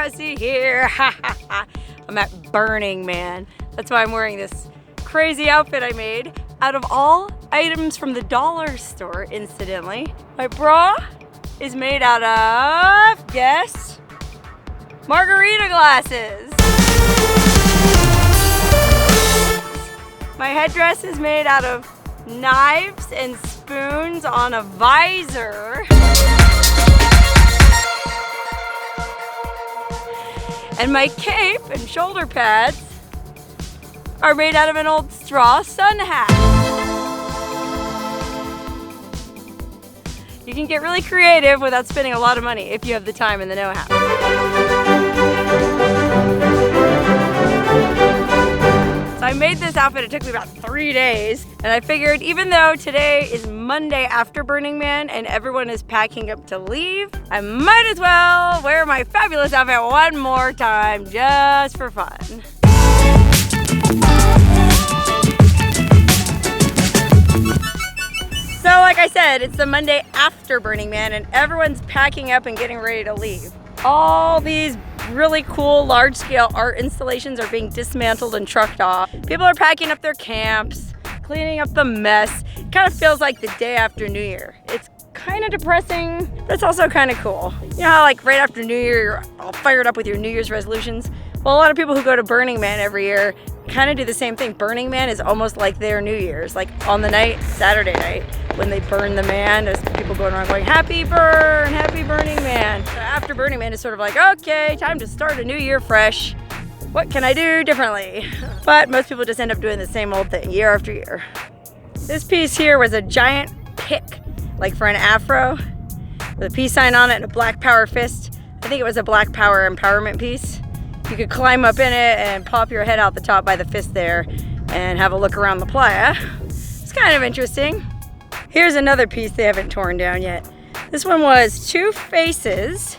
Wonderhussy here. I'm at Burning Man. That's why I'm wearing this crazy outfit I made out of all items from the dollar store, incidentally. My bra is made out of, guess, margarita glasses. My headdress is made out of knives and spoons on a visor. And my cape and shoulder pads are made out of an old straw sun hat. You can get really creative without spending a lot of money if you have the time and the know-how. So I made this outfit, it took me about 3 days, and I figured even though today is Monday after Burning Man and everyone is packing up to leave, I might as well wear my fabulous outfit one more time just for fun. So like I said, it's the Monday after Burning Man and everyone's packing up and getting ready to leave. All these really cool large-scale art installations are being dismantled and trucked off. People are packing up their camps, cleaning up the mess. It kind of feels like the day after New Year. It's kind of depressing, but it's also kind of cool. You know how like right after New Year, you're all fired up with your New Year's resolutions? Well, a lot of people who go to Burning Man every year kind of do the same thing. Burning Man is almost like their New Year's, like on the night, Saturday night, when they burn the man, there's people going around going, happy Burning Man. So after Burning Man, it's sort of like, okay, time to start a new year fresh. What can I do differently? But most people just end up doing the same old thing year after year. This piece here was a giant pick, like for an afro, with a peace sign on it and a black power fist. I think it was a black power empowerment piece. You could climb up in it and pop your head out the top by the fist there and have a look around the playa. It's kind of interesting. Here's another piece they haven't torn down yet. This one was 2 faces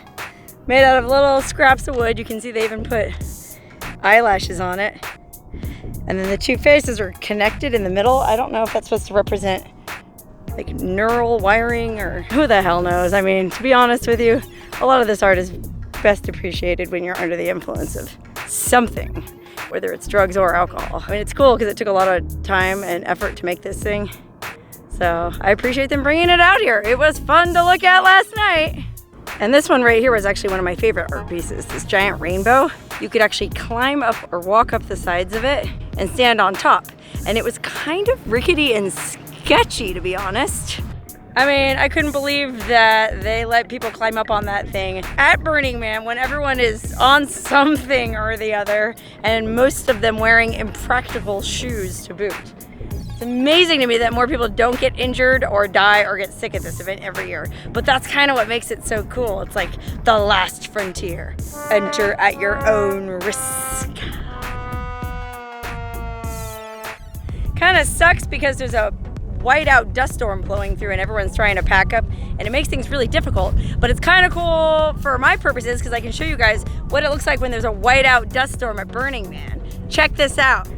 made out of little scraps of wood. You can see they even put eyelashes on it. And then the 2 faces are connected in the middle. I don't know if that's supposed to represent like neural wiring or who the hell knows. I mean, to be honest with you, a lot of this art is best appreciated when you're under the influence of something, whether it's drugs or alcohol. I mean, it's cool because it took a lot of time and effort to make this thing. So I appreciate them bringing it out here. It was fun to look at last night. And this one right here was actually one of my favorite art pieces, this giant rainbow. You could actually climb up or walk up the sides of it and stand on top. And it was kind of rickety and sketchy, to be honest. I mean, I couldn't believe that they let people climb up on that thing at Burning Man when everyone is on something or the other, and most of them wearing impractical shoes to boot. It's amazing to me that more people don't get injured or die or get sick at this event every year. But that's kind of what makes it so cool. It's like the last frontier. Enter at your own risk. Kind of sucks because there's a whiteout dust storm blowing through and everyone's trying to pack up and it makes things really difficult, but it's kind of cool for my purposes because I can show you guys what it looks like when there's a whiteout dust storm at Burning Man. Check this out.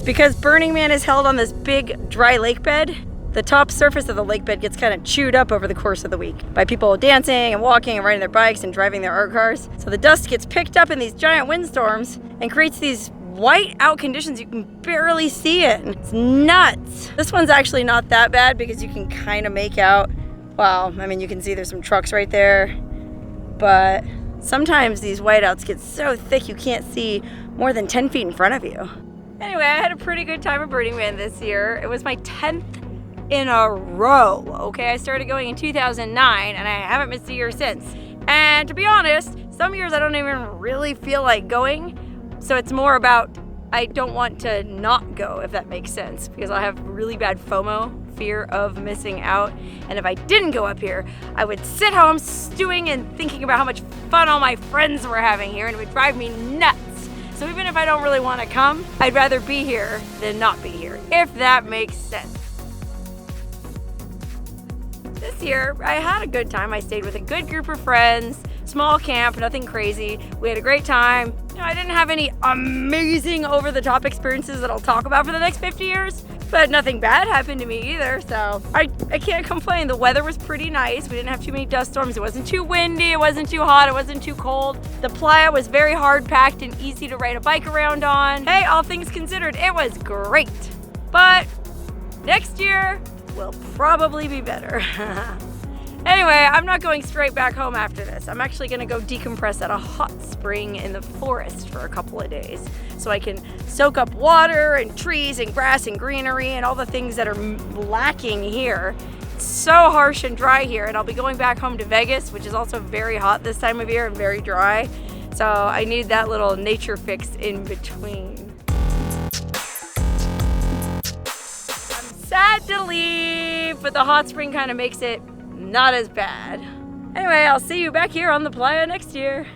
Because Burning Man is held on this big dry lake bed, the top surface of the lake bed gets kind of chewed up over the course of the week by people dancing and walking and riding their bikes and driving their art cars. So the dust gets picked up in these giant windstorms and creates these white out conditions. You can barely see it. It's nuts. This one's actually not that bad because you can kind of make out, well, I mean, you can see there's some trucks right there, but sometimes these whiteouts get so thick you can't see more than 10 feet in front of you. Anyway, I had a pretty good time at Burning Man this year. It was my 10th in a row, okay? I started going in 2009 and I haven't missed a year since. And to be honest, some years I don't even really feel like going. So it's more about I don't want to not go, if that makes sense, because I have really bad FOMO, fear of missing out. And if I didn't go up here, I would sit home stewing and thinking about how much fun all my friends were having here, and it would drive me nuts. So even if I don't really want to come, I'd rather be here than not be here, if that makes sense. This year, I had a good time. I stayed with a good group of friends, small camp, nothing crazy. We had a great time. You know, I didn't have any amazing over-the-top experiences that I'll talk about for the next 50 years, But nothing bad happened to me either, so I can't complain. The weather was pretty nice. We didn't have too many dust storms. It wasn't too windy, it wasn't too hot, it wasn't too cold. The playa was very hard packed and easy to ride a bike around on. Hey, all things considered, it was great. But next year will probably be better. Anyway, I'm not going straight back home after this. I'm actually gonna go decompress at a hot spring in the forest for a couple of days so I can soak up water and trees and grass and greenery and all the things that are lacking here. It's so harsh and dry here, and I'll be going back home to Vegas, which is also very hot this time of year and very dry. So I need that little nature fix in between. I'm sad to leave, but the hot spring kind of makes it not as bad. Anyway, I'll see you back here on the playa next year.